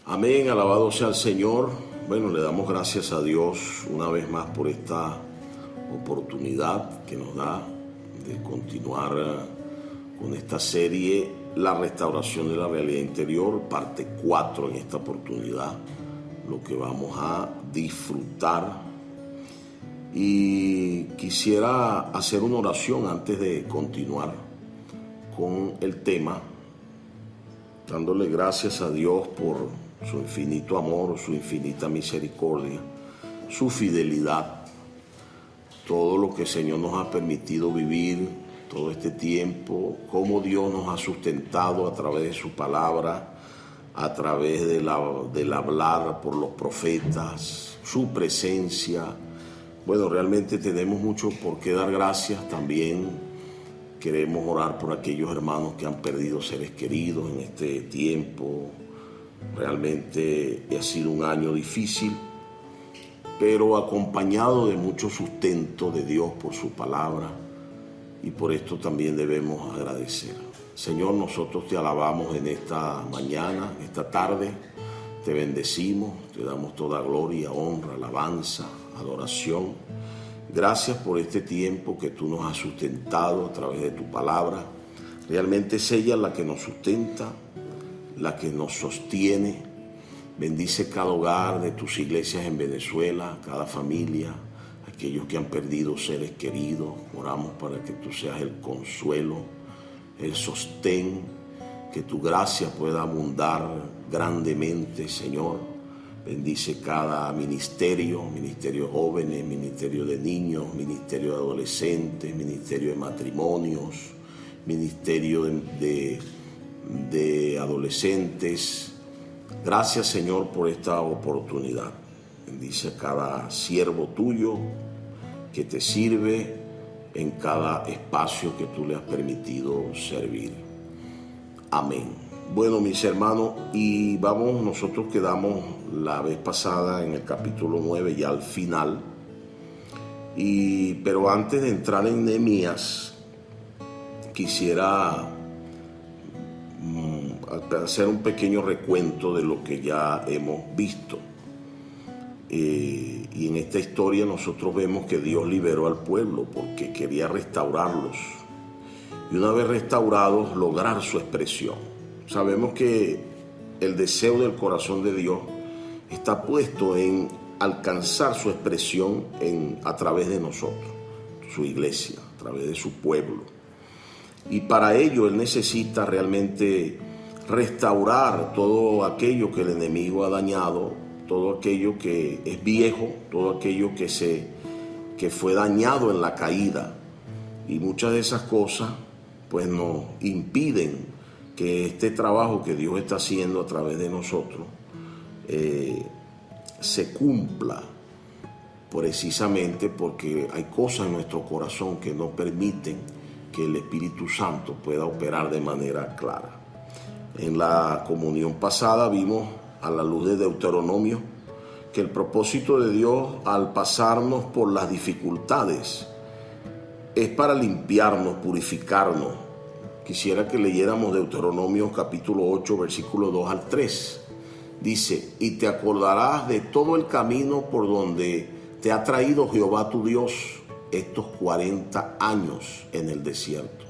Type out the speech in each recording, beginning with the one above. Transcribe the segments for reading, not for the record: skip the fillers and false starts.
Amén, alabado sea el Señor. Bueno, le damos gracias a Dios una vez más por esta oportunidad que nos da de continuar con esta serie, La restauración de la realidad interior, parte 4 en esta oportunidad, lo que vamos a disfrutar. Y quisiera hacer una oración antes de continuar con el tema, dándole gracias a Dios por su infinito amor, su infinita misericordia, su fidelidad, todo lo que el Señor nos ha permitido vivir todo este tiempo, cómo Dios nos ha sustentado a través de su palabra, a través del hablar por los profetas, su presencia. Bueno, realmente tenemos mucho por qué dar gracias. También queremos orar por aquellos hermanos que han perdido seres queridos en este tiempo. Realmente ha sido un año difícil, pero acompañado de mucho sustento de Dios por su palabra, y por esto también debemos agradecer. Señor, nosotros te alabamos en esta mañana, esta tarde, te bendecimos, te damos toda gloria, honra, alabanza, adoración. Gracias por este tiempo que tú nos has sustentado a través de tu palabra. Realmente es ella la que nos sustenta, la que nos sostiene. Bendice cada hogar de tus iglesias en Venezuela, cada familia, aquellos que han perdido seres queridos. Oramos para que tú seas el consuelo, el sostén, que tu gracia pueda abundar grandemente, Señor. Bendice cada ministerio de jóvenes, ministerio de niños, ministerio de adolescentes, ministerio de matrimonios, ministerio de adolescentes. Gracias, Señor, por esta oportunidad. Bendice a cada siervo tuyo que te sirve en cada espacio que tú le has permitido servir. Amén. Bueno, mis hermanos, y nosotros quedamos la vez pasada en el capítulo 9, ya al final. Pero antes de entrar en Nehemías, quisiera hacer un pequeño recuento de lo que ya hemos visto. Y en esta historia nosotros vemos que Dios liberó al pueblo porque quería restaurarlos. Y una vez restaurados, lograr su expresión. Sabemos que el deseo del corazón de Dios está puesto en alcanzar su expresión a través de nosotros, su iglesia, a través de su pueblo. Y para ello Él necesita realmente restaurar todo aquello que el enemigo ha dañado, todo aquello que es viejo, todo aquello que fue dañado en la caída. Y muchas de esas cosas pues nos impiden que este trabajo que Dios está haciendo a través de nosotros se cumpla, precisamente porque hay cosas en nuestro corazón que no permiten que el Espíritu Santo pueda operar de manera clara. En la comunión pasada vimos, a la luz de Deuteronomio, que el propósito de Dios al pasarnos por las dificultades es para limpiarnos, purificarnos. Quisiera que leyéramos Deuteronomio capítulo 8, versículo 2 al 3. Dice: y te acordarás de todo el camino por donde te ha traído Jehová tu Dios estos 40 años en el desierto,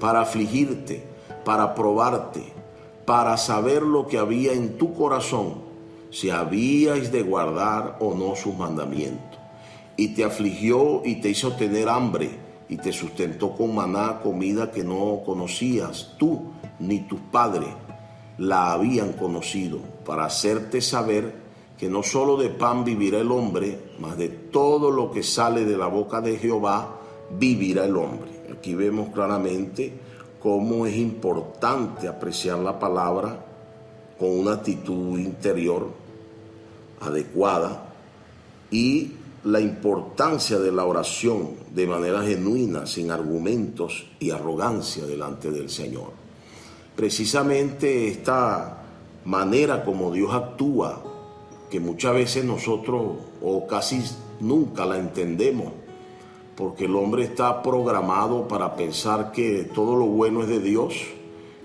para afligirte, para probarte, para saber lo que había en tu corazón, si habíais de guardar o no sus mandamientos. Y te afligió y te hizo tener hambre, y te sustentó con maná, comida que no conocías tú ni tus padres la habían conocido, para hacerte saber que no solo de pan vivirá el hombre, mas de todo lo que sale de la boca de Jehová vivirá el hombre. Aquí vemos claramente cómo es importante apreciar la palabra con una actitud interior adecuada, y la importancia de la oración de manera genuina, sin argumentos y arrogancia delante del Señor. Precisamente esta manera como Dios actúa, que muchas veces nosotros o casi nunca la entendemos, porque el hombre está programado para pensar que todo lo bueno es de Dios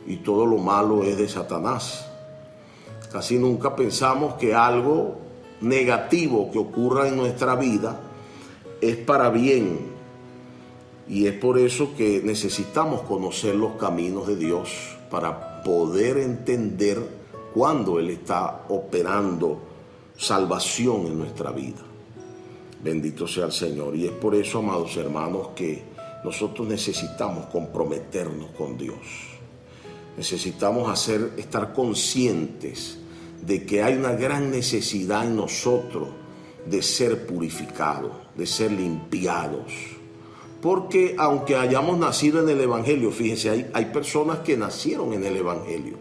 y todo lo malo es de Satanás. Casi nunca pensamos que algo negativo que ocurra en nuestra vida es para bien. Y es por eso que necesitamos conocer los caminos de Dios para poder entender cuándo Él está operando salvación en nuestra vida. Bendito sea el Señor. Y es por eso, amados hermanos, que nosotros necesitamos comprometernos con Dios. Necesitamos estar conscientes de que hay una gran necesidad en nosotros de ser purificados, de ser limpiados. Porque aunque hayamos nacido en el Evangelio, fíjense, hay personas que nacieron en el Evangelio,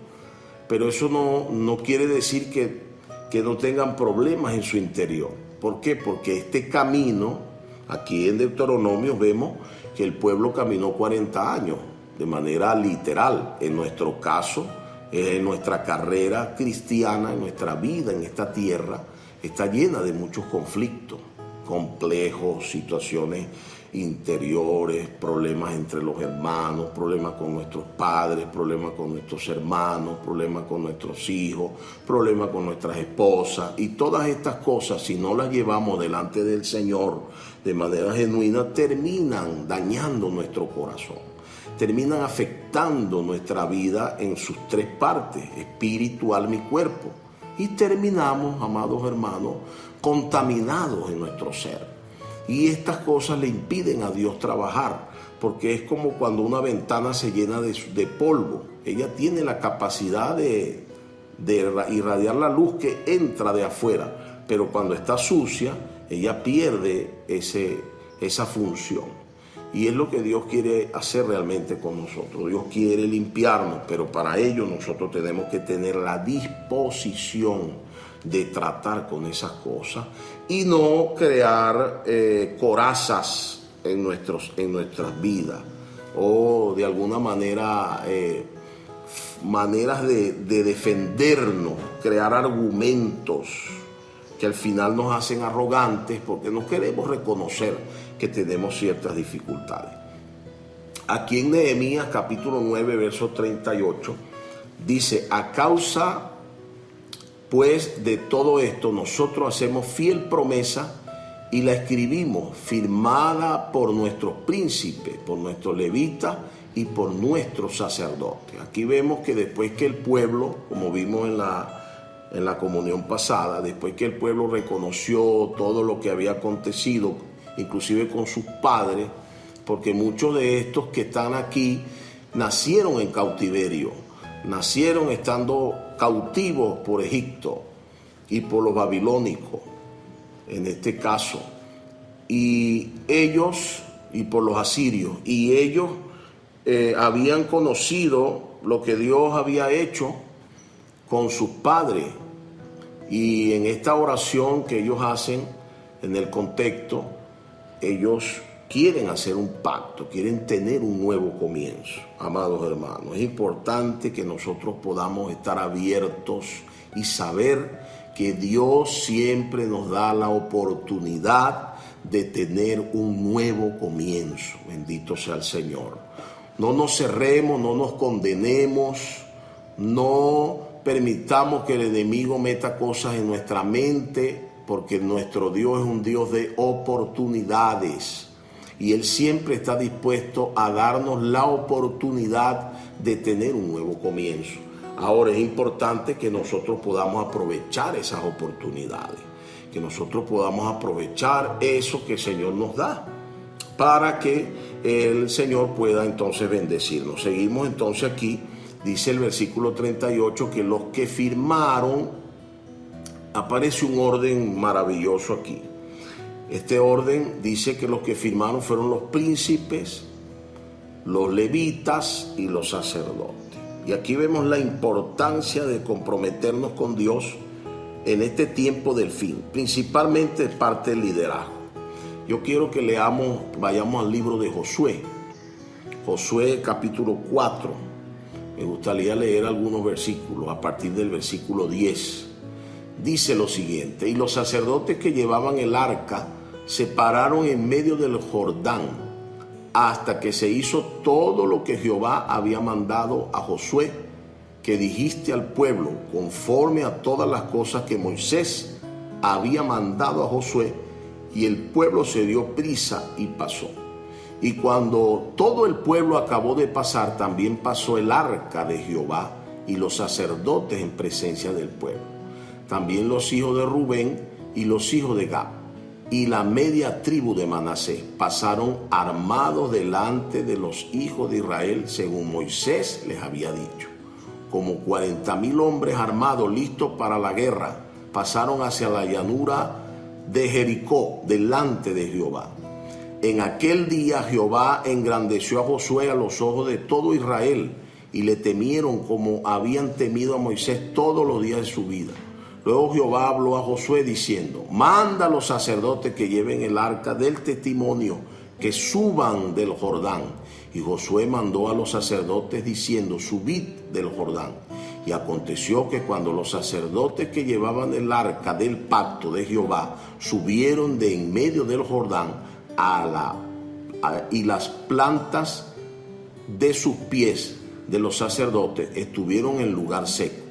pero eso no quiere decir que no tengan problemas en su interior. ¿Por qué? Porque este camino, aquí en Deuteronomio vemos que el pueblo caminó 40 años de manera literal. En nuestro caso, en nuestra carrera cristiana, en nuestra vida en esta tierra, está llena de muchos conflictos, complejos, situaciones interiores, problemas entre los hermanos, problemas con nuestros padres, problemas con nuestros hermanos, problemas con nuestros hijos, problemas con nuestras esposas. Y todas estas cosas, si no las llevamos delante del Señor de manera genuina, terminan dañando nuestro corazón, terminan afectando nuestra vida en sus tres partes, espíritu, alma y cuerpo. Y terminamos, amados hermanos, contaminados en nuestro ser. Y estas cosas le impiden a Dios trabajar, porque es como cuando una ventana se llena de polvo. Ella tiene la capacidad de irradiar la luz que entra de afuera, pero cuando está sucia, ella pierde esa función. Y es lo que Dios quiere hacer realmente con nosotros. Dios quiere limpiarnos, pero para ello nosotros tenemos que tener la disposición de tratar con esas cosas y no crear corazas en nuestras vidas o de alguna manera maneras de defendernos, crear argumentos que al final nos hacen arrogantes porque no queremos reconocer que tenemos ciertas dificultades. Aquí en Nehemías capítulo 9 verso 38 dice: a causa pues de todo esto nosotros hacemos fiel promesa y la escribimos, firmada por nuestros príncipes, por nuestros levitas y por nuestros sacerdotes. Aquí vemos que después que el pueblo, como vimos en la comunión pasada, después que el pueblo reconoció todo lo que había acontecido, inclusive con sus padres, porque muchos de estos que están aquí nacieron en cautiverio, nacieron estando cautivos por Egipto y por los babilónicos, en este caso, y ellos, y por los asirios, y ellos habían conocido lo que Dios había hecho con sus padres, y en esta oración que ellos hacen, en el contexto, ellos quieren hacer un pacto, quieren tener un nuevo comienzo. Amados hermanos, es importante que nosotros podamos estar abiertos y saber que Dios siempre nos da la oportunidad de tener un nuevo comienzo. Bendito sea el Señor. No nos cerremos, no nos condenemos, no permitamos que el enemigo meta cosas en nuestra mente, porque nuestro Dios es un Dios de oportunidades. Y Él siempre está dispuesto a darnos la oportunidad de tener un nuevo comienzo. Ahora es importante que nosotros podamos aprovechar esas oportunidades, que nosotros podamos aprovechar eso que el Señor nos da, para que el Señor pueda entonces bendecirnos. Seguimos entonces aquí, dice el versículo 38, que los que firmaron, aparece un orden maravilloso aquí. Este orden dice que los que firmaron fueron los príncipes, los levitas y los sacerdotes. Y aquí vemos la importancia de comprometernos con Dios en este tiempo del fin, principalmente de parte del liderazgo. Yo quiero que vayamos al libro de Josué. Josué capítulo 4. Me gustaría leer algunos versículos a partir del versículo 10. Dice lo siguiente: y los sacerdotes que llevaban el arca se pararon en medio del Jordán hasta que se hizo todo lo que Jehová había mandado a Josué que dijiste al pueblo, conforme a todas las cosas que Moisés había mandado a Josué, y el pueblo se dio prisa y pasó. Y cuando todo el pueblo acabó de pasar, también pasó el arca de Jehová y los sacerdotes en presencia del pueblo. También los hijos de Rubén y los hijos de Gad y la media tribu de Manasés pasaron armados delante de los hijos de Israel, según Moisés les había dicho. Como 40,000 hombres armados listos para la guerra pasaron hacia la llanura de Jericó delante de Jehová. En aquel día Jehová engrandeció a Josué a los ojos de todo Israel, y le temieron como habían temido a Moisés todos los días de su vida. Luego Jehová habló a Josué diciendo: manda a los sacerdotes que lleven el arca del testimonio, que suban del Jordán. Y Josué mandó a los sacerdotes diciendo: subid del Jordán. Y aconteció que cuando los sacerdotes que llevaban el arca del pacto de Jehová subieron de en medio del Jordán, y las plantas de sus pies de los sacerdotes estuvieron en lugar seco,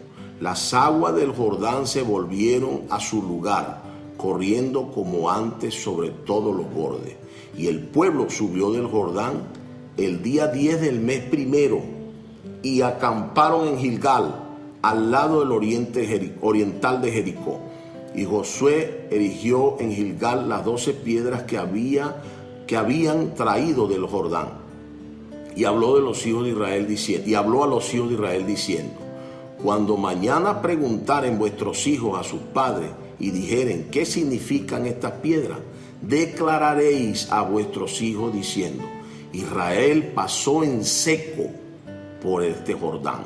las aguas del Jordán se volvieron a su lugar, corriendo como antes sobre todos los bordes. Y el pueblo subió del Jordán el día 10 del mes primero, y acamparon en Gilgal, al lado del oriental de Jericó. Y Josué erigió en Gilgal las 12 piedras que habían traído del Jordán. Y habló a los hijos de Israel diciendo: cuando mañana preguntaren vuestros hijos a sus padres y dijeren: ¿qué significan estas piedras?, declararéis a vuestros hijos diciendo: Israel pasó en seco por este Jordán,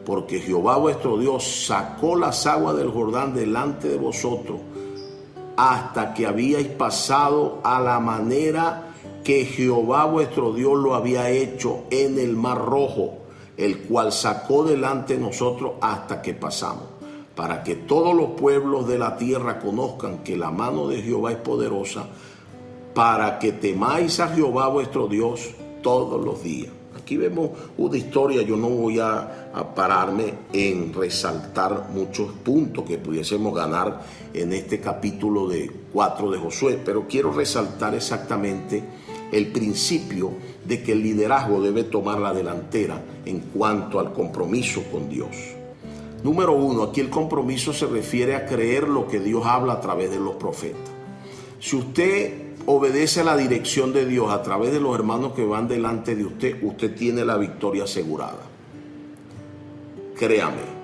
porque Jehová vuestro Dios sacó las aguas del Jordán delante de vosotros, hasta que habíais pasado a la manera que Jehová vuestro Dios lo había hecho en el Mar Rojo, el cual sacó delante de nosotros hasta que pasamos, para que todos los pueblos de la tierra conozcan que la mano de Jehová es poderosa, para que temáis a Jehová vuestro Dios todos los días. Aquí vemos una historia. Yo no voy a pararme en resaltar muchos puntos que pudiésemos ganar en este capítulo 4 de Josué, pero quiero resaltar exactamente el principio de que el liderazgo debe tomar la delantera en cuanto al compromiso con Dios. Número 1, aquí el compromiso se refiere a creer lo que Dios habla a través de los profetas. Si usted obedece la dirección de Dios a través de los hermanos que van delante de usted, usted tiene la victoria asegurada. Créame.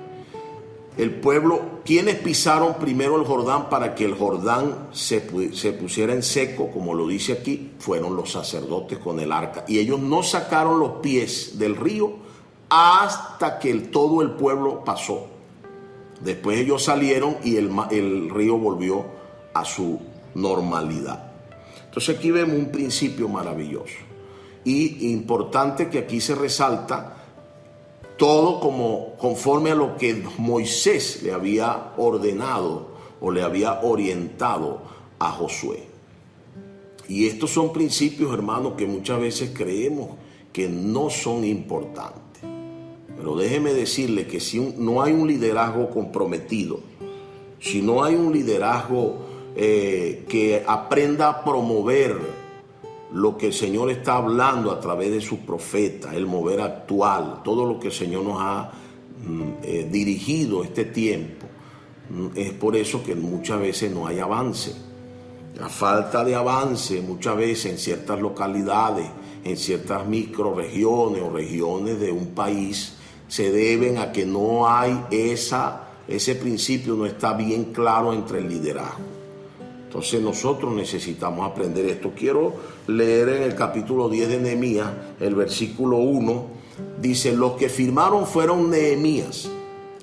El pueblo, ¿quiénes pisaron primero el Jordán para que el Jordán se pusiera en seco, como lo dice aquí? Fueron los sacerdotes con el arca. Y ellos no sacaron los pies del río hasta que todo el pueblo pasó. Después ellos salieron y el río volvió a su normalidad. Entonces aquí vemos un principio maravilloso y importante, que aquí se resalta todo conforme a lo que Moisés le había ordenado o le había orientado a Josué. Y estos son principios, hermanos, que muchas veces creemos que no son importantes. Pero déjeme decirle que si no hay un liderazgo comprometido, si no hay un liderazgo que aprenda a promover lo que el Señor está hablando a través de sus profetas, el mover actual, todo lo que el Señor nos ha dirigido este tiempo, es por eso que muchas veces no hay avance. La falta de avance muchas veces en ciertas localidades, en ciertas microrregiones o regiones de un país, se deben a que no hay ese principio, no está bien claro entre el liderazgo. Entonces nosotros necesitamos aprender esto. Quiero leer en el capítulo 10 de Nehemías, el versículo 1, dice: los que firmaron fueron Nehemías,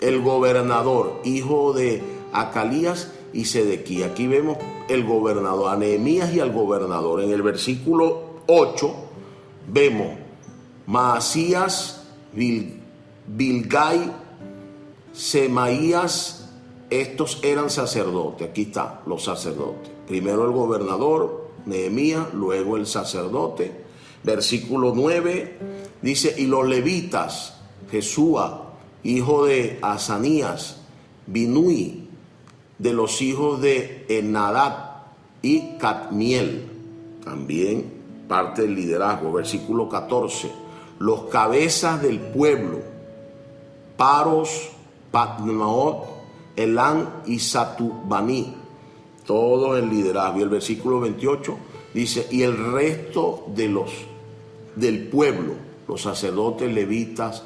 el gobernador, hijo de Acalías, y Sedequías. Aquí vemos el gobernador, a Nehemías y al gobernador. En el versículo 8 vemos Maasías, Bilgai, Semaías. Estos eran sacerdotes. Aquí están los sacerdotes. Primero el gobernador, Nehemías, luego el sacerdote. Versículo 9 dice: y los levitas, Jesúa, hijo de Asanías, Binui, de los hijos de Enadad y Cadmiel, también parte del liderazgo. Versículo 14, los cabezas del pueblo, Paros, Patnaot, Elán y Satubani, todo el liderazgo. Y el versículo 28 dice, y el resto del pueblo, los sacerdotes, levitas,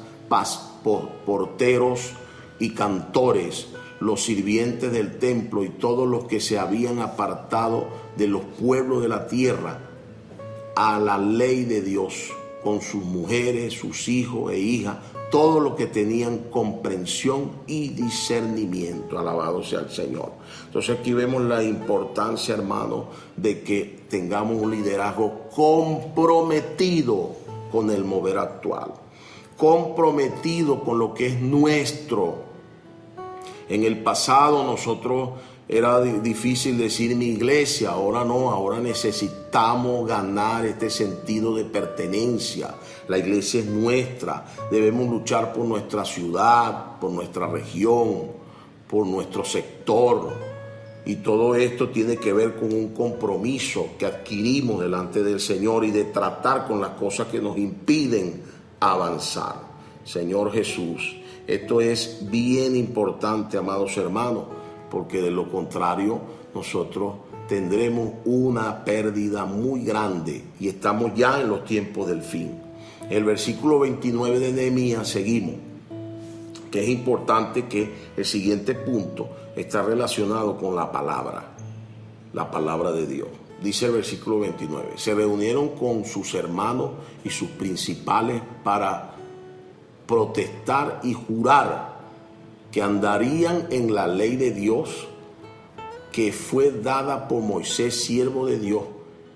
porteros y cantores, los sirvientes del templo y todos los que se habían apartado de los pueblos de la tierra a la ley de Dios, con sus mujeres, sus hijos e hijas, todos los que tenían comprensión y discernimiento. Alabado sea el Señor. Entonces aquí vemos la importancia, hermano, de que tengamos un liderazgo comprometido con el mover actual, comprometido con lo que es nuestro. En el pasado nosotros era difícil decir mi iglesia, ahora no, ahora necesitamos ganar este sentido de pertenencia. La iglesia es nuestra, debemos luchar por nuestra ciudad, por nuestra región, por nuestro sector. Y todo esto tiene que ver con un compromiso que adquirimos delante del Señor y de tratar con las cosas que nos impiden avanzar. Señor Jesús, esto es bien importante, amados hermanos, porque de lo contrario nosotros tendremos una pérdida muy grande y estamos ya en los tiempos del fin. El versículo 29 de Nehemías seguimos, que es importante que el siguiente punto está relacionado con la palabra de Dios. Dice el versículo 29, se reunieron con sus hermanos y sus principales para protestar y jurar que andarían en la ley de Dios que fue dada por Moisés, siervo de Dios,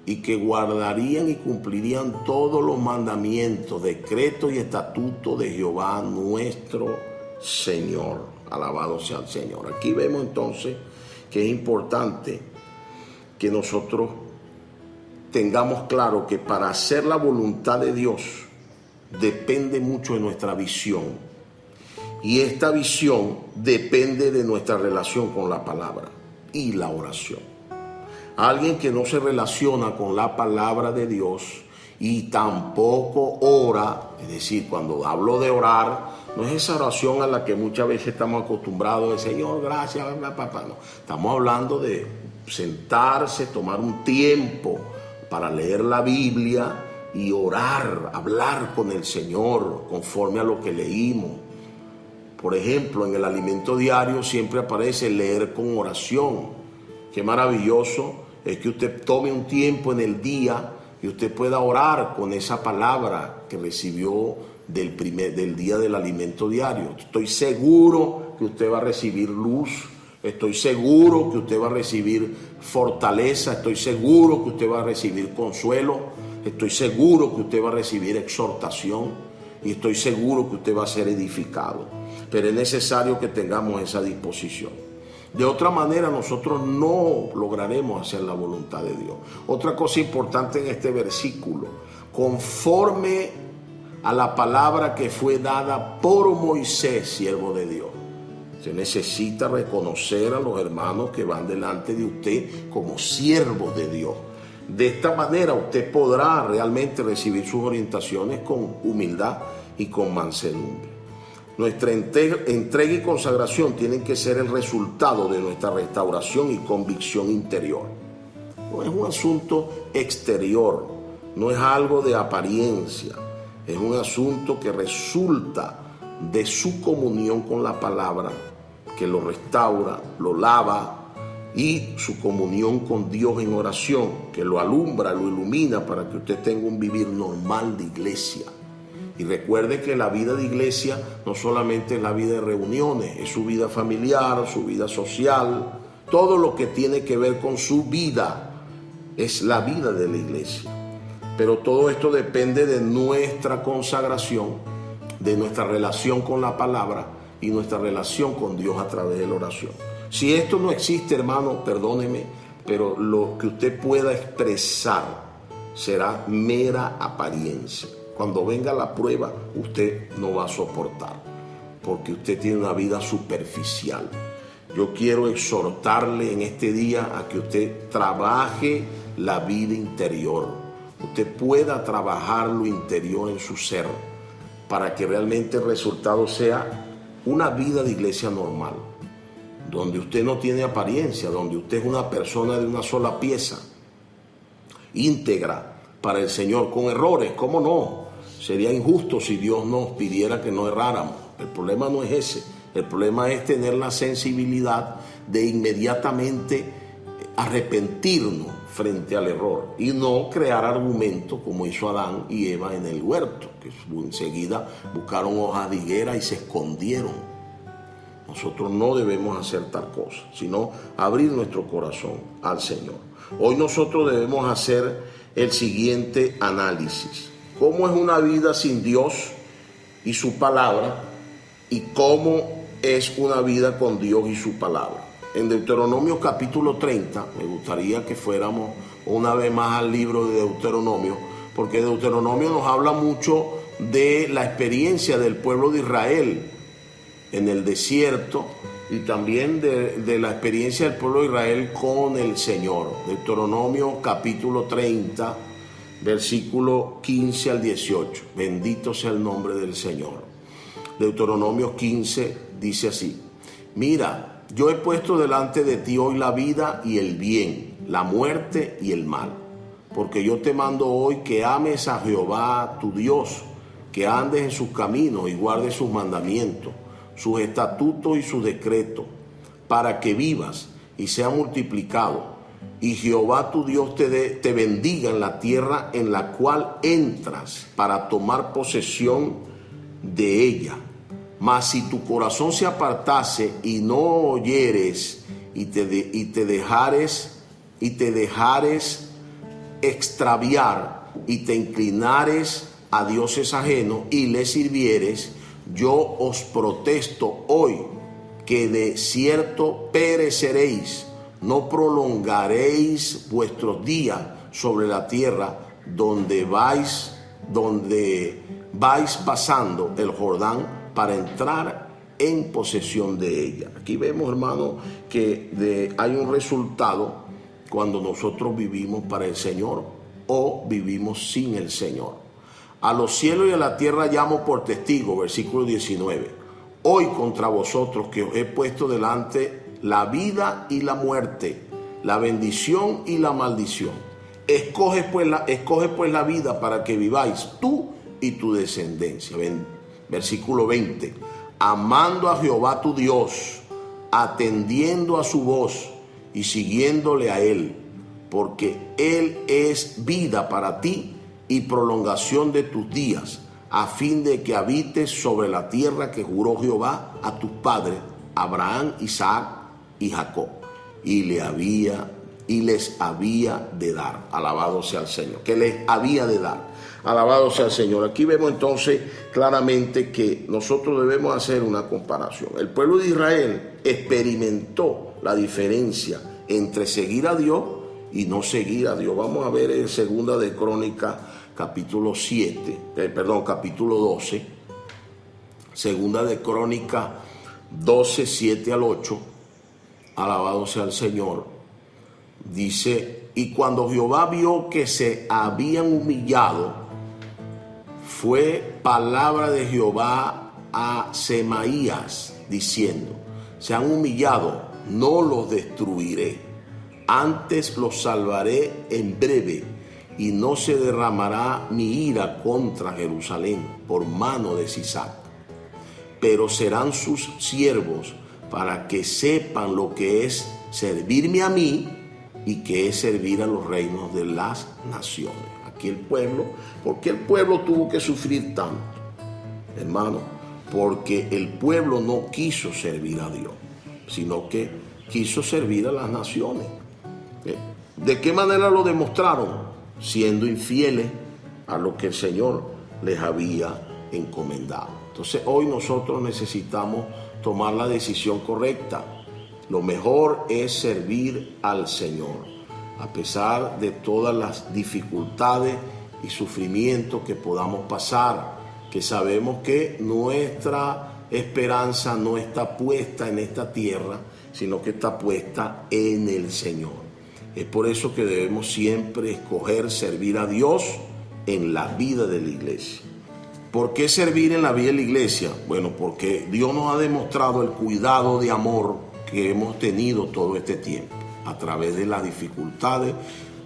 y que guardarían y cumplirían todos los mandamientos, decretos y estatutos de Jehová nuestro Señor. Alabado sea el Señor. Aquí vemos entonces que es importante que nosotros tengamos claro que para hacer la voluntad de Dios depende mucho de nuestra visión. Y esta visión depende de nuestra relación con la palabra y la oración. Alguien que no se relaciona con la palabra de Dios y tampoco ora, es decir, cuando hablo de orar, no es esa oración a la que muchas veces estamos acostumbrados de Señor, gracias, papá. No, estamos hablando de sentarse, tomar un tiempo para leer la Biblia y orar, hablar con el Señor conforme a lo que leímos. Por ejemplo, en el alimento diario siempre aparece leer con oración. Qué maravilloso es que usted tome un tiempo en el día y usted pueda orar con esa palabra que recibió del día del alimento diario. Estoy seguro que usted va a recibir luz. Estoy seguro que usted va a recibir fortaleza. Estoy seguro que usted va a recibir consuelo. Estoy seguro que usted va a recibir exhortación. Y estoy seguro que usted va a ser edificado. Pero es necesario que tengamos esa disposición. De otra manera nosotros no lograremos hacer la voluntad de Dios. Otra cosa importante en este versículo, conforme a la palabra que fue dada por Moisés, siervo de Dios. Se necesita reconocer a los hermanos que van delante de usted como siervos de Dios. De esta manera usted podrá realmente recibir sus orientaciones con humildad y con mansedumbre. Nuestra entrega y consagración tienen que ser el resultado de nuestra restauración y convicción interior. No es un asunto exterior, no es algo de apariencia, es un asunto que resulta de su comunión con la palabra, que lo restaura, lo lava, y su comunión con Dios en oración, que lo alumbra, lo ilumina para que usted tenga un vivir normal de iglesia. Y recuerde que la vida de iglesia no solamente es la vida de reuniones, es su vida familiar, su vida social, todo lo que tiene que ver con su vida es la vida de la iglesia. Pero todo esto depende de nuestra consagración, de nuestra relación con la palabra y nuestra relación con Dios a través de la oración. Si esto no existe, hermano, perdóneme, pero lo que usted pueda expresar será mera apariencia. Cuando venga la prueba, usted no va a soportar. porque usted tiene una vida superficial. Yo quiero exhortarle en este día a que usted trabaje la vida interior. Usted pueda trabajar lo interior en su ser para que realmente el resultado sea una vida de iglesia normal, donde usted no tiene apariencia, donde usted es una persona de una sola pieza, íntegra para el Señor, con errores. ¿Cómo no? Sería injusto si Dios nos pidiera que no erráramos. El problema no es ese. El problema es tener la sensibilidad de inmediatamente arrepentirnos frente al error y no crear argumentos como hizo Adán y Eva en el huerto, que enseguida buscaron hojas de higuera y se escondieron. Nosotros no debemos hacer tal cosa, sino abrir nuestro corazón al Señor. Hoy nosotros debemos hacer el siguiente análisis: ¿cómo es una vida sin Dios y su palabra? ¿Y cómo es una vida con Dios y su palabra? En Deuteronomio capítulo 30, me gustaría que fuéramos una vez más al libro de Deuteronomio, porque Deuteronomio nos habla mucho de la experiencia del pueblo de Israel en el desierto y también de la experiencia del pueblo de Israel con el Señor. Deuteronomio capítulo 30, versículo 15 al 18. Bendito sea el nombre del Señor. Deuteronomio 15 dice así: mira, yo he puesto delante de ti hoy la vida y el bien, la muerte y el mal, porque yo te mando hoy que ames a Jehová tu Dios, que andes en sus caminos y guardes sus mandamientos, sus estatutos y sus decretos, para que vivas y sea multiplicado, y Jehová tu Dios te bendiga en la tierra en la cual entras para tomar posesión de ella. Mas si tu corazón se apartase y no oyeres y te dejares extraviar y te inclinares a dioses ajenos y les sirvieres, yo os protesto hoy que de cierto pereceréis, no prolongaréis vuestros días sobre la tierra donde vais pasando el Jordán para entrar en posesión de ella. Aquí vemos, hermano, que hay un resultado cuando nosotros vivimos para el Señor o vivimos sin el Señor. A los cielos y a la tierra llamo por testigo, versículo 19. Hoy contra vosotros que os he puesto delante la vida y la muerte, la bendición y la maldición. Escoge pues la vida para que viváis tú y tu descendencia. Versículo 20. Amando a Jehová tu Dios, atendiendo a su voz y siguiéndole a Él, porque Él es vida para ti y prolongación de tus días, a fin de que habites sobre la tierra que juró Jehová a tus padres, Abraham, Isaac y Jacob, y les había de dar. Alabado sea el Señor. Que les había de dar. Alabado sea el Señor. Aquí vemos entonces claramente que nosotros debemos hacer una comparación. El pueblo de Israel experimentó la diferencia entre seguir a Dios y no seguir a Dios. Vamos a ver en Segunda de Crónicas capítulo 12. Segunda de Crónicas 12, 7 al 8. Alabado sea el Señor. Dice: y cuando Jehová vio que se habían humillado, fue palabra de Jehová a Semaías, diciendo: se han humillado, no los destruiré, antes los salvaré en breve, y no se derramará mi ira contra Jerusalén por mano de Sisac. Pero serán sus siervos, para que sepan lo que es servirme a mí y que es servir a los reinos de las naciones. Aquí el pueblo, ¿por qué el pueblo tuvo que sufrir tanto? Hermano, porque el pueblo no quiso servir a Dios, sino que quiso servir a las naciones. ¿De qué manera lo demostraron? Siendo infieles a lo que el Señor les había encomendado. Entonces hoy nosotros necesitamos tomar la decisión correcta. Lo mejor es servir al Señor, a pesar de todas las dificultades y sufrimientos que podamos pasar, que sabemos que nuestra esperanza no está puesta en esta tierra, sino que está puesta en el Señor. Es por eso que debemos siempre escoger servir a Dios en la vida de la iglesia. ¿Por qué servir en la vida de la iglesia? Bueno, porque Dios nos ha demostrado el cuidado de amor que hemos tenido todo este tiempo. A través de las dificultades,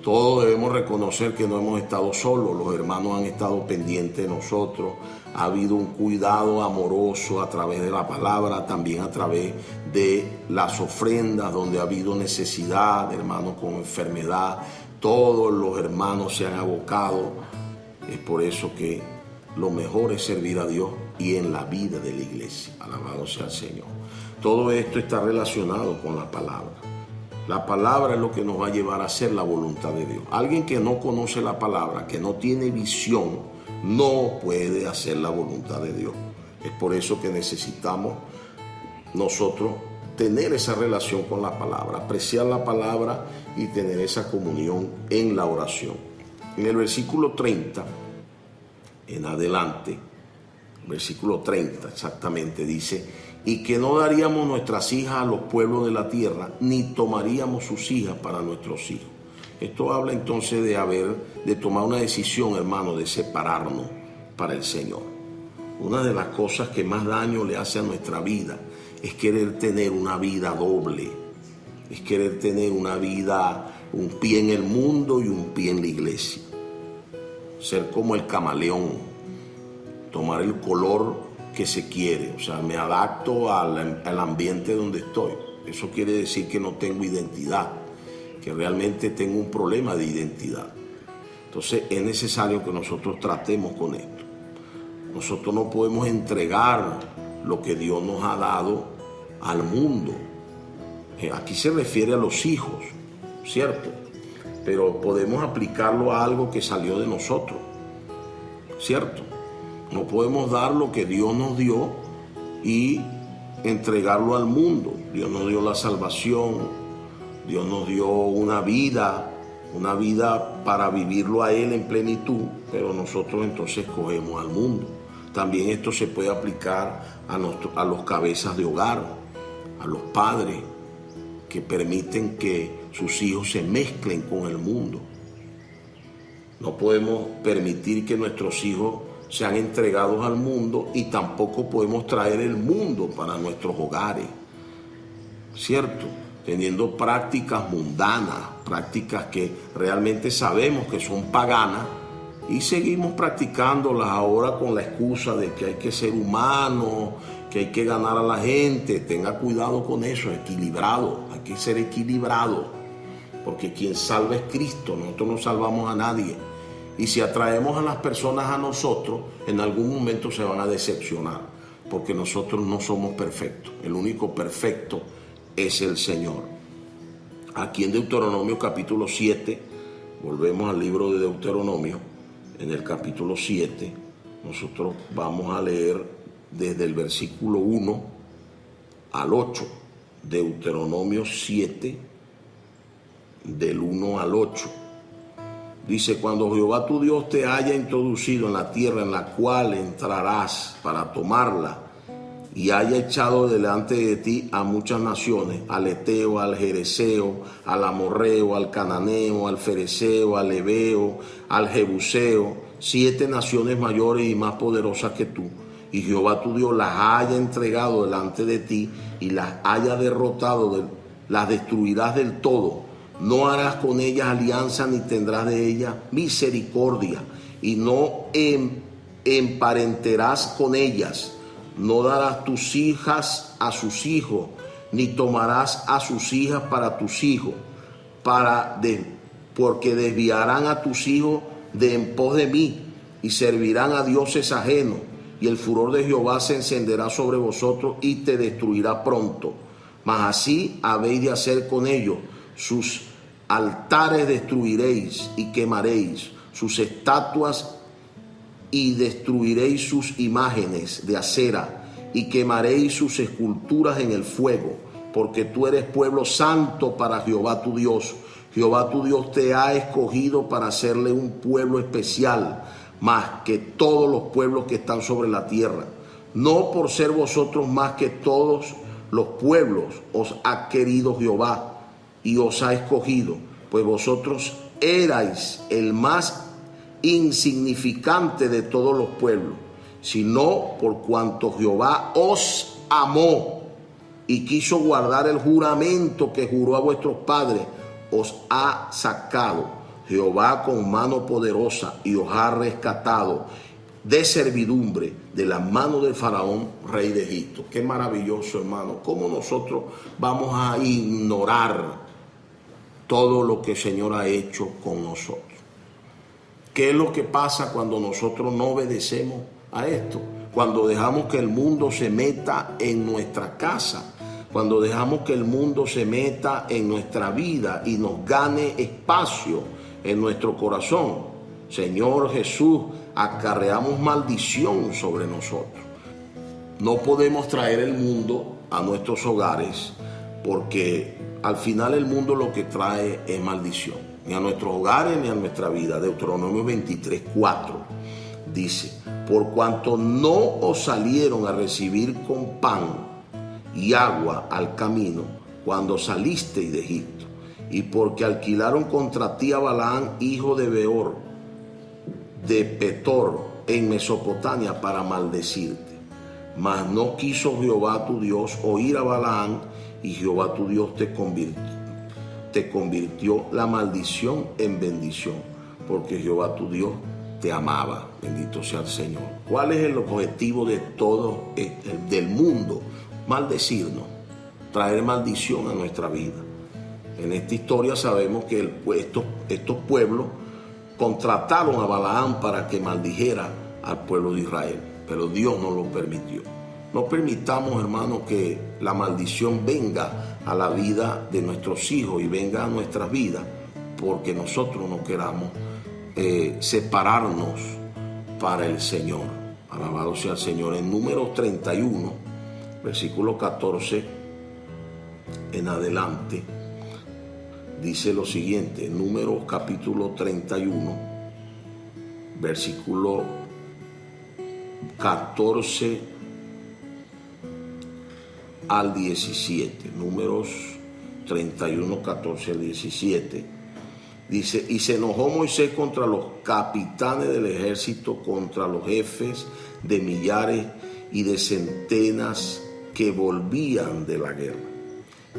todos debemos reconocer que no hemos estado solos. Los hermanos han estado pendientes de nosotros. Ha habido un cuidado amoroso a través de la palabra, también a través de las ofrendas donde ha habido necesidad, hermanos con enfermedad. Todos los hermanos se han abocado. Es por eso que lo mejor es servir a Dios y en la vida de la iglesia. Alabado sea el Señor. Todo esto está relacionado con la palabra. La palabra es lo que nos va a llevar a hacer la voluntad de Dios. Alguien que no conoce la palabra, que no tiene visión, no puede hacer la voluntad de Dios. Es por eso que necesitamos nosotros tener esa relación con la palabra, apreciar la palabra y tener esa comunión en la oración. En el versículo 30, en adelante, versículo 30 exactamente, dice: y que no daríamos nuestras hijas a los pueblos de la tierra, ni tomaríamos sus hijas para nuestros hijos. Esto habla entonces de tomar una decisión, hermano, de separarnos para el Señor. Una de las cosas que más daño le hace a nuestra vida es querer tener una vida doble, es querer tener una vida, un pie en el mundo y un pie en la iglesia. Ser como el camaleón, tomar el color que se quiere, o sea, me adapto al ambiente donde estoy. Eso quiere decir que no tengo identidad, que realmente tengo un problema de identidad. Entonces es necesario que nosotros tratemos con esto. Nosotros no podemos entregar lo que Dios nos ha dado al mundo. Aquí se refiere a los hijos, ¿cierto? Pero podemos aplicarlo a algo que salió de nosotros, ¿cierto? No podemos dar lo que Dios nos dio y entregarlo al mundo. Dios nos dio la salvación, Dios nos dio una vida para vivirlo a Él en plenitud, pero nosotros entonces escogemos al mundo. También esto se puede aplicar a los cabezas de hogar, a los padres que permiten que sus hijos se mezclen con el mundo. No podemos permitir que nuestros hijos sean entregados al mundo y tampoco podemos traer el mundo para nuestros hogares, ¿cierto? Teniendo prácticas mundanas, prácticas que realmente sabemos que son paganas y seguimos practicándolas ahora con la excusa de que hay que ser humano, que hay que ganar a la gente. Tenga cuidado con eso, equilibrado, hay que ser equilibrado, porque quien salva es Cristo, nosotros no salvamos a nadie. Y si atraemos a las personas a nosotros, en algún momento se van a decepcionar, porque nosotros no somos perfectos. El único perfecto es el Señor. Aquí en Deuteronomio capítulo 7, volvemos al libro de Deuteronomio, en el capítulo 7, nosotros vamos a leer desde el versículo 1 al 8, Deuteronomio 7, del 1 al 8. Dice: cuando Jehová tu Dios te haya introducido en la tierra en la cual entrarás para tomarla, y haya echado delante de ti a muchas naciones, al Eteo, al Jereseo, al Amorreo, al Cananeo, al Fereceo, al Heveo, al Jebuseo, 7 naciones mayores y más poderosas que tú, y Jehová tu Dios las haya entregado delante de ti y las haya derrotado, las destruirás del todo. No harás con ellas alianza ni tendrás de ellas misericordia, y no emparenterás con ellas. No darás tus hijas a sus hijos, ni tomarás a sus hijas para tus hijos, porque desviarán a tus hijos de en pos de mí, y servirán a dioses ajenos, y el furor de Jehová se encenderá sobre vosotros y te destruirá pronto. Mas así habéis de hacer con ellos: sus altares destruiréis y quemaréis, sus estatuas y destruiréis sus imágenes de acera, y quemaréis sus esculturas en el fuego, porque tú eres pueblo santo para Jehová tu Dios. Jehová tu Dios te ha escogido para hacerle un pueblo especial, más que todos los pueblos que están sobre la tierra. no por ser vosotros más que todos los pueblos os ha querido Jehová y os ha escogido, pues vosotros erais el más insignificante de todos los pueblos, sino por cuanto Jehová os amó y quiso guardar el juramento que juró a vuestros padres, os ha sacado Jehová con mano poderosa y os ha rescatado de servidumbre de la mano del faraón, rey de Egipto. Qué maravilloso, hermano. ¿Cómo nosotros vamos a ignorar todo lo que el Señor ha hecho con nosotros? ¿Qué es lo que pasa cuando nosotros no obedecemos a esto? Cuando dejamos que el mundo se meta en nuestra casa, cuando dejamos que el mundo se meta en nuestra vida y nos gane espacio en nuestro corazón. Señor Jesús, acarreamos maldición sobre nosotros. No podemos traer el mundo a nuestros hogares, porque al final el mundo lo que trae es maldición, ni a nuestros hogares ni a nuestra vida. Deuteronomio 23:4 dice: por cuanto no os salieron a recibir con pan y agua al camino cuando salisteis de Egipto, y porque alquilaron contra ti a Balaam, hijo de Beor, de Petor, en Mesopotamia, para maldecirte. Mas no quiso Jehová tu Dios oír a Balaam, y Jehová tu Dios te convirtió la maldición en bendición, porque Jehová tu Dios te amaba. Bendito sea el Señor. ¿Cuál es el objetivo de todo del mundo? Maldecirnos, traer maldición a nuestra vida. En esta historia sabemos que estos pueblos contrataron a Balaam para que maldijera al pueblo de Israel, pero Dios no lo permitió. No permitamos, hermanos, que la maldición venga a la vida de nuestros hijos y venga a nuestras vidas, porque nosotros no queramos separarnos para el Señor. Alabado sea el Señor. En Números 31, versículo 14 en adelante, dice lo siguiente. Números capítulo 31, versículo 14 al 17. Números 31, 14 al 17. Dice: y se enojó Moisés contra los capitanes del ejército, contra los jefes de millares y de centenas que volvían de la guerra.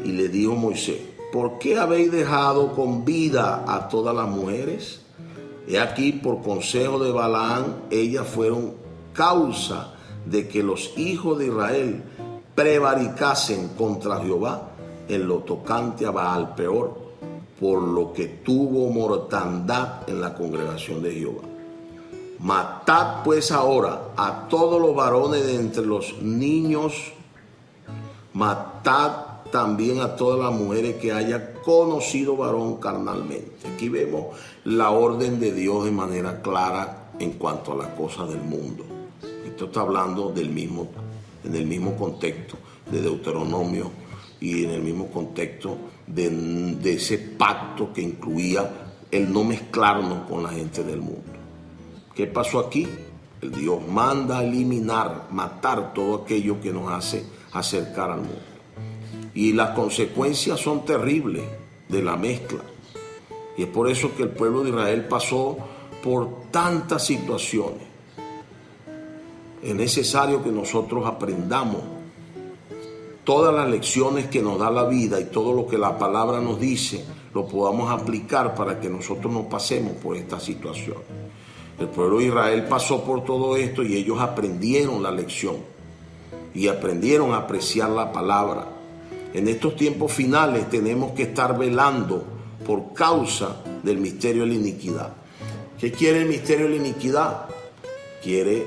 Y le dijo Moisés: ¿por qué habéis dejado con vida a todas las mujeres? He aquí, por consejo de Balaam, ellas fueron causa de que los hijos de Israel prevaricasen contra Jehová en lo tocante a Baal Peor, por lo que tuvo mortandad en la congregación de Jehová. Matad pues ahora a todos los varones de entre los niños, matad también a todas las mujeres que haya conocido varón carnalmente. Aquí vemos la orden de Dios de manera clara en cuanto a las cosas del mundo. Esto está hablando en el mismo contexto de Deuteronomio y en el mismo contexto de ese pacto que incluía el no mezclarnos con la gente del mundo. ¿Qué pasó aquí? El Dios manda a eliminar, matar todo aquello que nos hace acercar al mundo. Y las consecuencias son terribles de la mezcla. Y es por eso que el pueblo de Israel pasó por tantas situaciones. Es necesario que nosotros aprendamos todas las lecciones que nos da la vida y todo lo que la palabra nos dice, lo podamos aplicar para que nosotros no pasemos por esta situación. El pueblo de Israel pasó por todo esto y ellos aprendieron la lección y aprendieron a apreciar la palabra. En estos tiempos finales tenemos que estar velando por causa del misterio de la iniquidad. ¿Qué quiere el misterio de la iniquidad? Quiere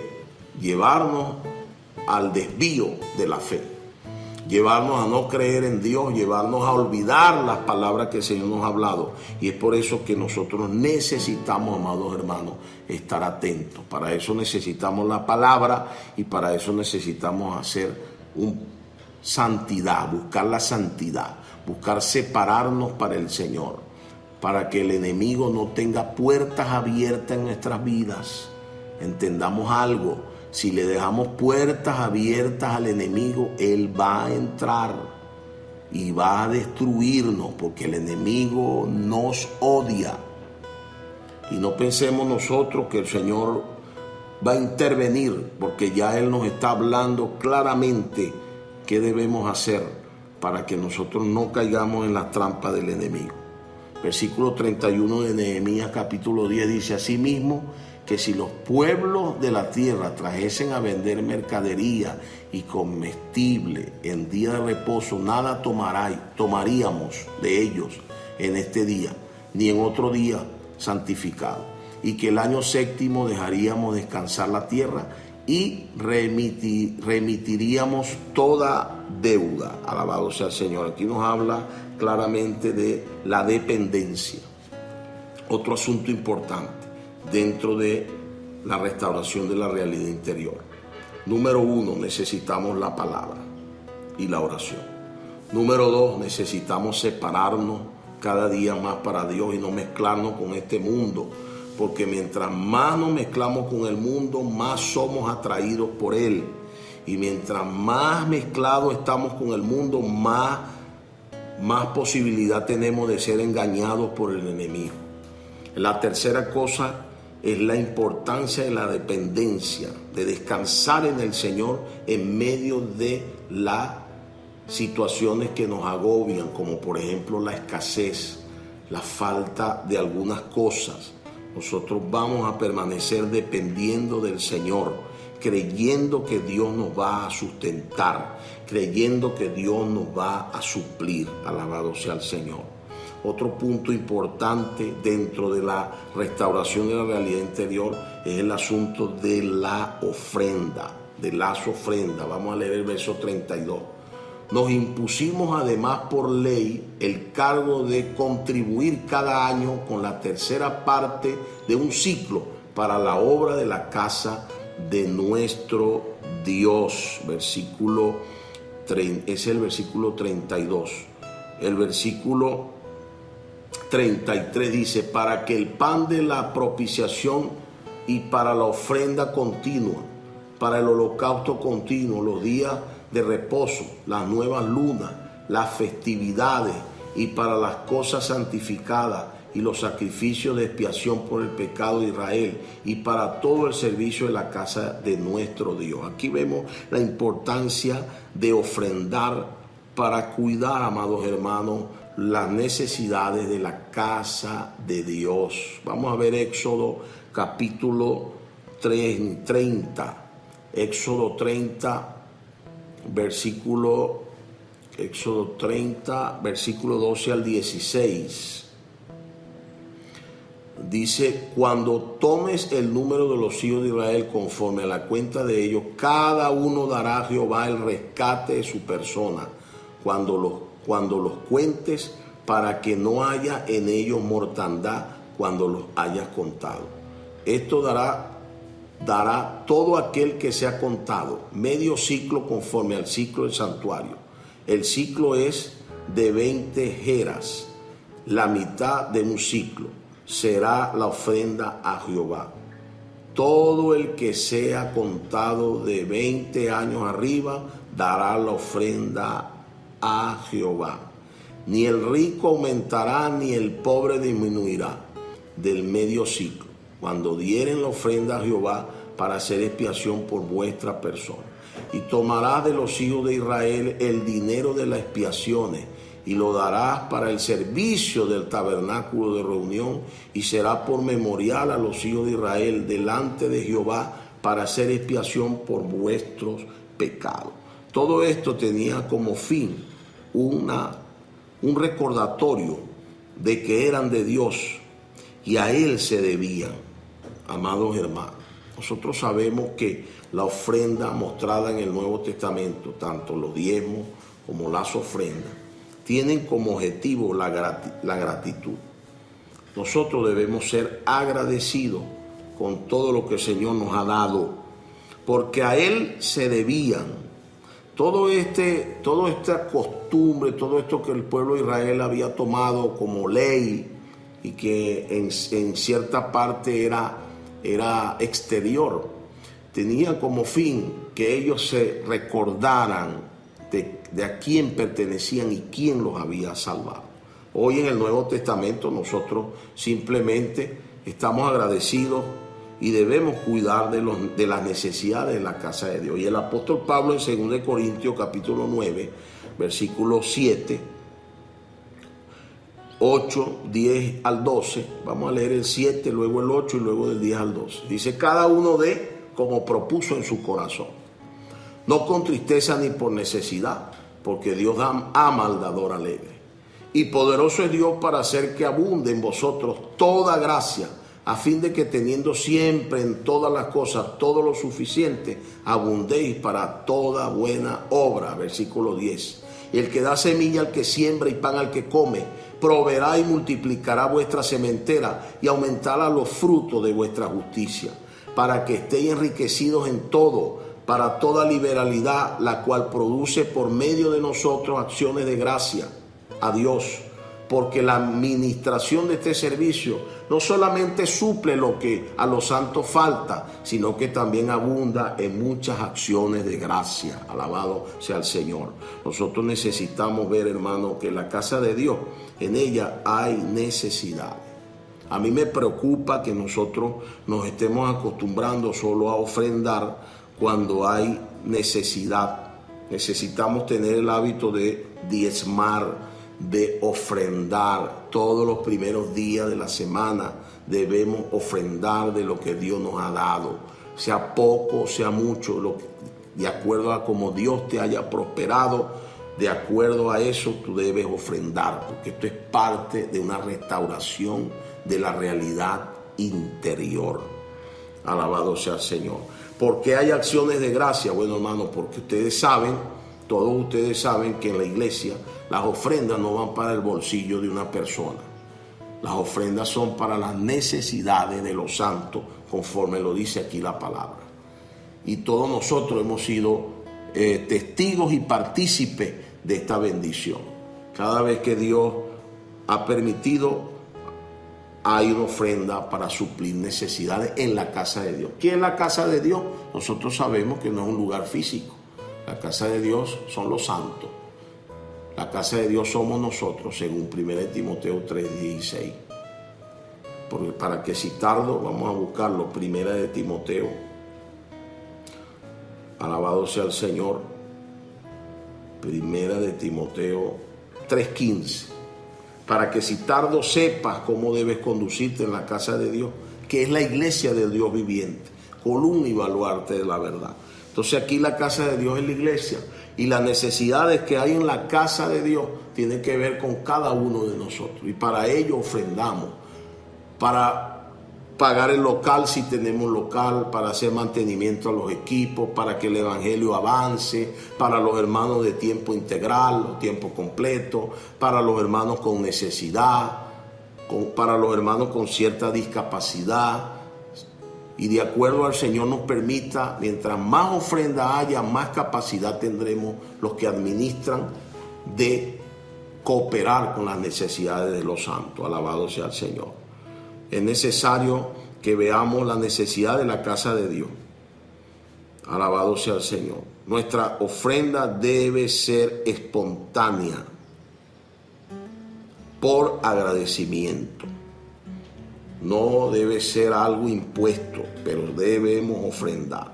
llevarnos al desvío de la fe, llevarnos a no creer en Dios, llevarnos a olvidar las palabras que el Señor nos ha hablado. Y es por eso que nosotros necesitamos, amados hermanos, estar atentos. Para eso necesitamos la palabra y para eso necesitamos hacer santidad, buscar la santidad, buscar separarnos para el Señor, para que el enemigo no tenga puertas abiertas en nuestras vidas. Entendamos algo, Si le dejamos puertas abiertas al enemigo, él va a entrar y va a destruirnos, porque el enemigo nos odia. Y no pensemos nosotros que el Señor va a intervenir, porque ya Él nos está hablando claramente qué debemos hacer para que nosotros no caigamos en las trampas del enemigo. Versículo 31 de Nehemías capítulo 10 dice: asimismo, que si los pueblos de la tierra trajesen a vender mercadería y comestible en día de reposo, nada tomaríamos de ellos en este día, ni en otro día santificado, y que el año séptimo dejaríamos descansar la tierra y remitiríamos toda deuda. Alabado sea el Señor. Aquí nos habla claramente de la dependencia. Otro asunto importante dentro de la restauración de la realidad interior. Número 1, necesitamos la palabra y la oración. Número 2, necesitamos separarnos cada día más para Dios y no mezclarnos con este mundo, porque mientras más nos mezclamos con el mundo, más somos atraídos por él, y mientras más mezclados estamos con el mundo, más posibilidad tenemos de ser engañados por el enemigo. La tercera cosa es la importancia de la dependencia, de descansar en el Señor en medio de las situaciones que nos agobian, como por ejemplo la escasez, la falta de algunas cosas. Nosotros vamos a permanecer dependiendo del Señor, creyendo que Dios nos va a sustentar, creyendo que Dios nos va a suplir. Alabado sea el Señor. Otro punto importante dentro de la restauración de la realidad interior es el asunto de la ofrenda, de las ofrendas. Vamos a leer el verso 32. Nos impusimos además por ley el cargo de contribuir cada año con la tercera parte de un ciclo para la obra de la casa de nuestro Dios. Es el versículo 32. El versículo 33 dice: para que el pan de la propiciación y para la ofrenda continua, para el holocausto continuo, los días de reposo, las nuevas lunas, las festividades y para las cosas santificadas y los sacrificios de expiación por el pecado de Israel y para todo el servicio de la casa de nuestro Dios. Aquí vemos la importancia de ofrendar para cuidar, amados hermanos, las necesidades de la casa de Dios. Vamos a ver Éxodo capítulo 30. Éxodo 30, versículo 12 al 16. Dice: cuando tomes el número de los hijos de Israel conforme a la cuenta de ellos, cada uno dará a Jehová el rescate de su persona cuando los cuentes, para que no haya en ellos mortandad cuando los hayas contado. Esto dará todo aquel que sea contado, medio ciclo conforme al ciclo del santuario. El ciclo es de 20 geras, la mitad de un ciclo será la ofrenda a Jehová. Todo el que sea contado de 20 años arriba dará la ofrenda a Jehová. Ni el rico aumentará, ni el pobre disminuirá del medio ciclo, cuando dieren la ofrenda a Jehová para hacer expiación por vuestra persona. Y tomarás de los hijos de Israel el dinero de las expiaciones y lo darás para el servicio del tabernáculo de reunión, y será por memorial a los hijos de Israel delante de Jehová para hacer expiación por vuestros pecados. Todo esto tenía como fin un recordatorio de que eran de Dios y a Él se debían. Amados hermanos, nosotros sabemos que la ofrenda mostrada en el Nuevo Testamento, tanto los diezmos como las ofrendas, tienen como objetivo la gratitud. Nosotros debemos ser agradecidos con todo lo que el Señor nos ha dado, porque a Él se debían. Toda esta costumbre, todo esto que el pueblo de Israel había tomado como ley y que en cierta parte era exterior, tenía como fin que ellos se recordaran de a quién pertenecían y quién los había salvado. Hoy en el Nuevo Testamento nosotros simplemente estamos agradecidos y debemos cuidar de las necesidades de la casa de Dios. Y el apóstol Pablo en 2 Corintios capítulo 9, versículo 7, 8, 10 al 12, vamos a leer el 7, luego el 8 y luego del 10 al 12. Dice: cada uno dé como propuso en su corazón, no con tristeza ni por necesidad, porque Dios ama al dador alegre. Y poderoso es Dios para hacer que abunde en vosotros toda gracia, a fin de que teniendo siempre en todas las cosas todo lo suficiente, abundéis para toda buena obra. Versículo 10. Y el que da semilla al que siembra y pan al que come, proveerá y multiplicará vuestra sementera y aumentará los frutos de vuestra justicia, para que estéis enriquecidos en todo, para toda liberalidad, la cual produce por medio de nosotros acciones de gracia a Dios, porque la administración de este servicio no solamente suple lo que a los santos falta, sino que también abunda en muchas acciones de gracia. Alabado sea el Señor. Nosotros necesitamos ver, hermano, que la casa de Dios, en ella hay necesidad. A mí me preocupa que nosotros nos estemos acostumbrando solo a ofrendar cuando hay necesidad. Necesitamos tener el hábito de diezmar, de ofrendar. Todos los primeros días de la semana debemos ofrendar de lo que Dios nos ha dado, sea poco, sea mucho, de acuerdo a como Dios te haya prosperado. De acuerdo a eso tú debes ofrendar, porque esto es parte de una restauración de la realidad interior. Alabado sea el Señor. ¿Por qué hay acciones de gracia? Bueno, hermano, porque todos ustedes saben que en la iglesia las ofrendas no van para el bolsillo de una persona. Las ofrendas son para las necesidades de los santos, conforme lo dice aquí la palabra. Y todos nosotros hemos sido testigos y partícipes de esta bendición. Cada vez que Dios ha permitido, hay una ofrenda para suplir necesidades en la casa de Dios. ¿Qué es la casa de Dios? Nosotros sabemos que no es un lugar físico. La casa de Dios son los santos. La casa de Dios somos nosotros, según 1 Timoteo 3:16. Porque para que si tardo, vamos a buscarlo. 1 Timoteo. Alabado sea el Señor. 1 Timoteo 3:15. Para que si tardo sepas cómo debes conducirte en la casa de Dios, que es la iglesia del Dios viviente, columna y baluarte de la verdad. Entonces aquí la casa de Dios es la iglesia, y las necesidades que hay en la casa de Dios tienen que ver con cada uno de nosotros, y para ello ofrendamos, para pagar el local si tenemos local, para hacer mantenimiento a los equipos, para que el evangelio avance, para los hermanos de tiempo integral o tiempo completo, para los hermanos con necesidad, para los hermanos con cierta discapacidad. Y de acuerdo al Señor nos permita, mientras más ofrenda haya, más capacidad tendremos los que administran de cooperar con las necesidades de los santos. Alabado sea el Señor. Es necesario que veamos la necesidad de la casa de Dios. Alabado sea el Señor. Nuestra ofrenda debe ser espontánea, por agradecimiento. No debe ser algo impuesto, pero debemos ofrendar.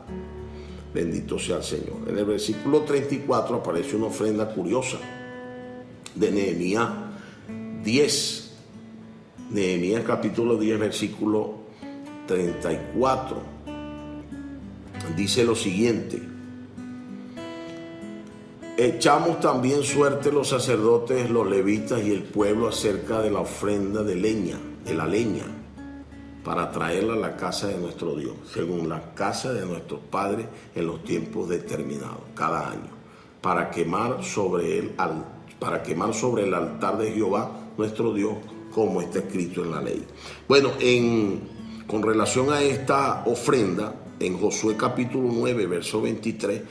Bendito sea el Señor. En el versículo 34 aparece una ofrenda curiosa de Nehemías 10. Nehemías capítulo 10, versículo 34. Dice lo siguiente: echamos también suerte los sacerdotes, los levitas y el pueblo acerca de la ofrenda de la leña, para traerla a la casa de nuestro Dios, según la casa de nuestros padres en los tiempos determinados, cada año, para quemar sobre el altar de Jehová nuestro Dios, como está escrito en la ley. Bueno, con relación a esta ofrenda, en Josué capítulo 9, verso 23,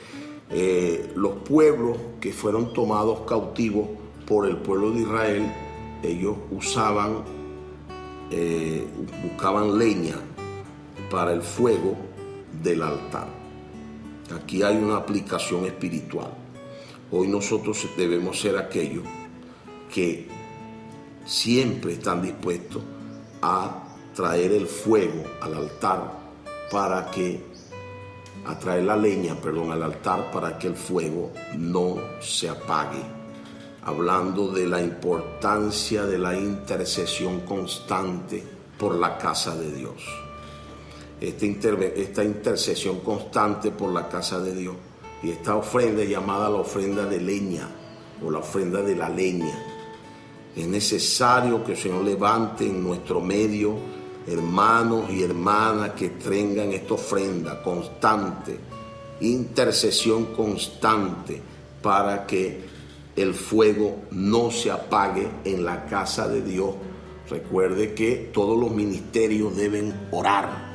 los pueblos que fueron tomados cautivos por el pueblo de Israel, ellos buscaban leña para el fuego del altar. Aquí hay una aplicación espiritual. Hoy nosotros debemos ser aquellos que siempre están dispuestos a traer el fuego al altar a traer la leña, al altar para que el fuego no se apague. Hablando de la importancia de la intercesión constante por la casa de Dios. Esta intercesión constante por la casa de Dios y esta ofrenda llamada la ofrenda de leña o la ofrenda de la leña. Es necesario que el Señor levante en nuestro medio hermanos y hermanas que tengan esta ofrenda constante, intercesión constante para que el fuego no se apague en la casa de Dios. Recuerde que todos los ministerios deben orar,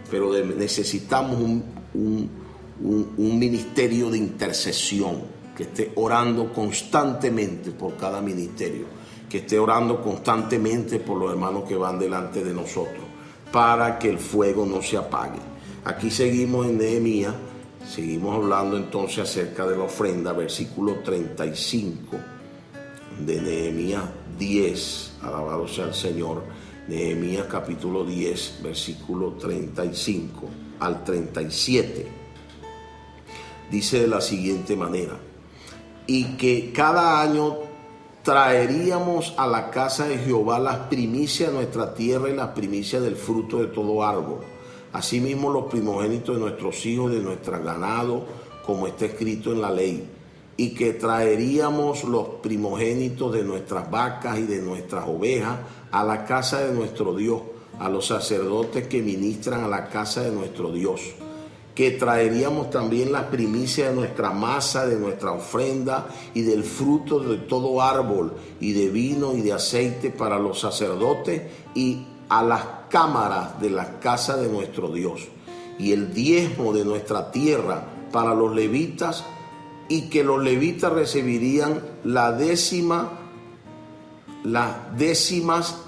pero necesitamos un ministerio de intercesión que esté orando constantemente por cada ministerio, que esté orando constantemente por los hermanos que van delante de nosotros, para que el fuego no se apague. Aquí seguimos en Nehemías, seguimos hablando entonces acerca de la ofrenda, versículo 35 de Nehemías 10, alabado sea el Señor. Nehemías capítulo 10, versículo 35 al 37. Dice de la siguiente manera: y que cada año traeríamos a la casa de Jehová las primicias de nuestra tierra y las primicias del fruto de todo árbol, asimismo los primogénitos de nuestros hijos y de nuestro ganado, como está escrito en la ley, y que traeríamos los primogénitos de nuestras vacas y de nuestras ovejas a la casa de nuestro Dios, a los sacerdotes que ministran a la casa de nuestro Dios, que traeríamos también las primicias de nuestra masa, de nuestra ofrenda y del fruto de todo árbol, y de vino y de aceite para los sacerdotes y a las cámaras de la casa de nuestro Dios, y el diezmo de nuestra tierra para los levitas, y que los levitas recibirían las décimas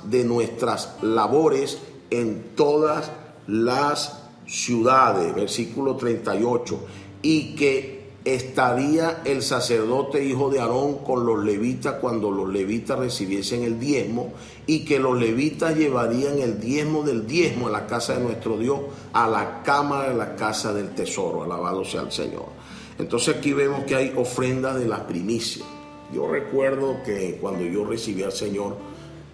de nuestras labores en todas las ciudades. Versículo 38, y que estaría el sacerdote hijo de Aarón con los levitas cuando los levitas recibiesen el diezmo, y que los levitas llevarían el diezmo del diezmo a la casa de nuestro Dios, a la cámara de la casa del tesoro. Alabado sea el Señor. Entonces aquí vemos que hay ofrenda de las primicias. Yo recuerdo que cuando yo recibí al Señor,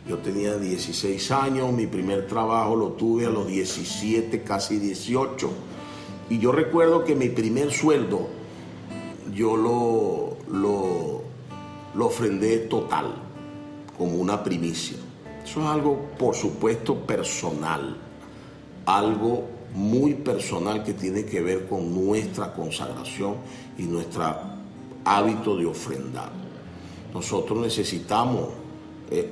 yo tenía 16 años, mi primer trabajo lo tuve a los 17, casi 18. Y yo recuerdo que mi primer sueldo, yo lo ofrendé total, como una primicia. Eso es algo, por supuesto, personal, algo muy personal que tiene que ver con nuestra consagración y nuestro hábito de ofrendar. Nosotros necesitamos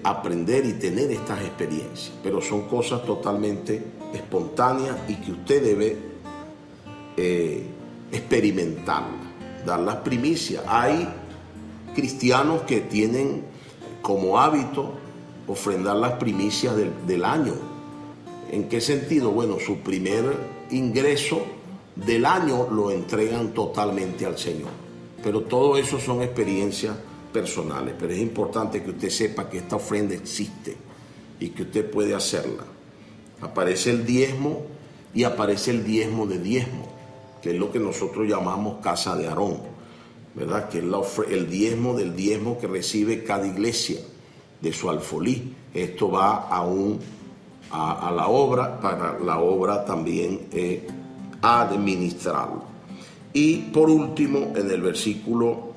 aprender y tener estas experiencias, pero son cosas totalmente espontáneas y que usted debe experimentarlas, dar las primicias. Hay cristianos que tienen como hábito ofrendar las primicias del año. ¿En qué sentido? Bueno, su primer ingreso del año lo entregan totalmente al Señor. Pero todo eso son experiencias personales. Pero es importante que usted sepa que esta ofrenda existe y que usted puede hacerla. Aparece el diezmo y aparece el diezmo de diezmo, que es lo que nosotros llamamos casa de Aarón, ¿verdad? Que es el diezmo del diezmo que recibe cada iglesia de su alfolí. Esto va a la obra, para la obra también administrarlo. Y por último, en el versículo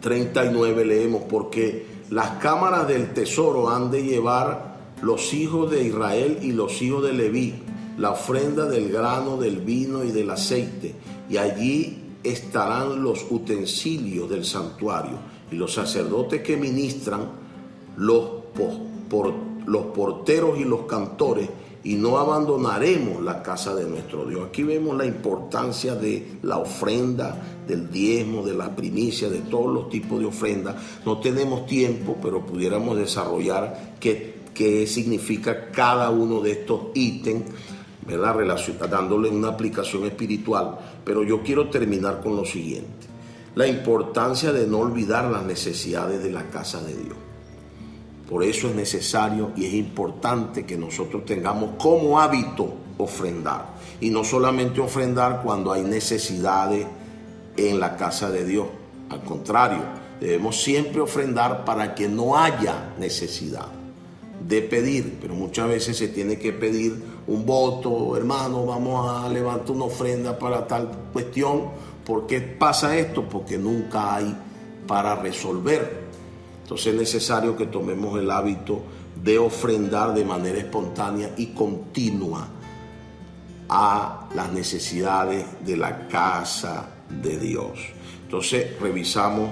39 leemos: porque las cámaras del tesoro han de llevar los hijos de Israel y los hijos de Leví la ofrenda del grano, del vino y del aceite, y allí estarán los utensilios del santuario, y los sacerdotes que ministran, los porteros y los cantores, y no abandonaremos la casa de nuestro Dios. Aquí vemos la importancia de la ofrenda, del diezmo, de la primicia, de todos los tipos de ofrenda. No tenemos tiempo, pero pudiéramos desarrollar qué significa cada uno de estos ítems. ¿verdad? Dándole una aplicación espiritual. Pero yo quiero terminar con lo siguiente: la importancia de no olvidar las necesidades de la casa de Dios. Por eso es necesario y es importante que nosotros tengamos como hábito ofrendar. Y no solamente ofrendar cuando hay necesidades en la casa de Dios. Al contrario, debemos siempre ofrendar para que no haya necesidad de pedir. Pero muchas veces se tiene que pedir un voto: hermano, vamos a levantar una ofrenda para tal cuestión. ¿Por qué pasa esto? Porque nunca hay para resolver. Entonces es necesario que tomemos el hábito de ofrendar de manera espontánea y continua a las necesidades de la casa de Dios. Entonces revisamos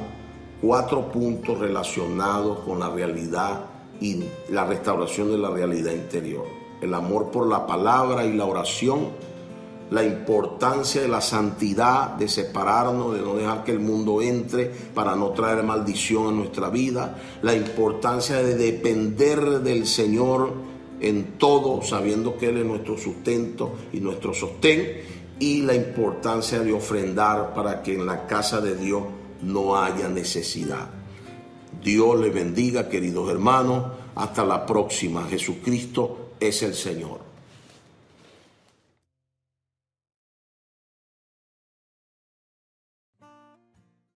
4 puntos relacionados con la realidad y la restauración de la realidad interior: el amor por la palabra y la oración, la importancia de la santidad, de separarnos, de no dejar que el mundo entre para no traer maldición a nuestra vida, la importancia de depender del Señor en todo, sabiendo que Él es nuestro sustento y nuestro sostén, y la importancia de ofrendar para que en la casa de Dios no haya necesidad. Dios les bendiga, queridos hermanos. Hasta la próxima. Jesucristo es el Señor.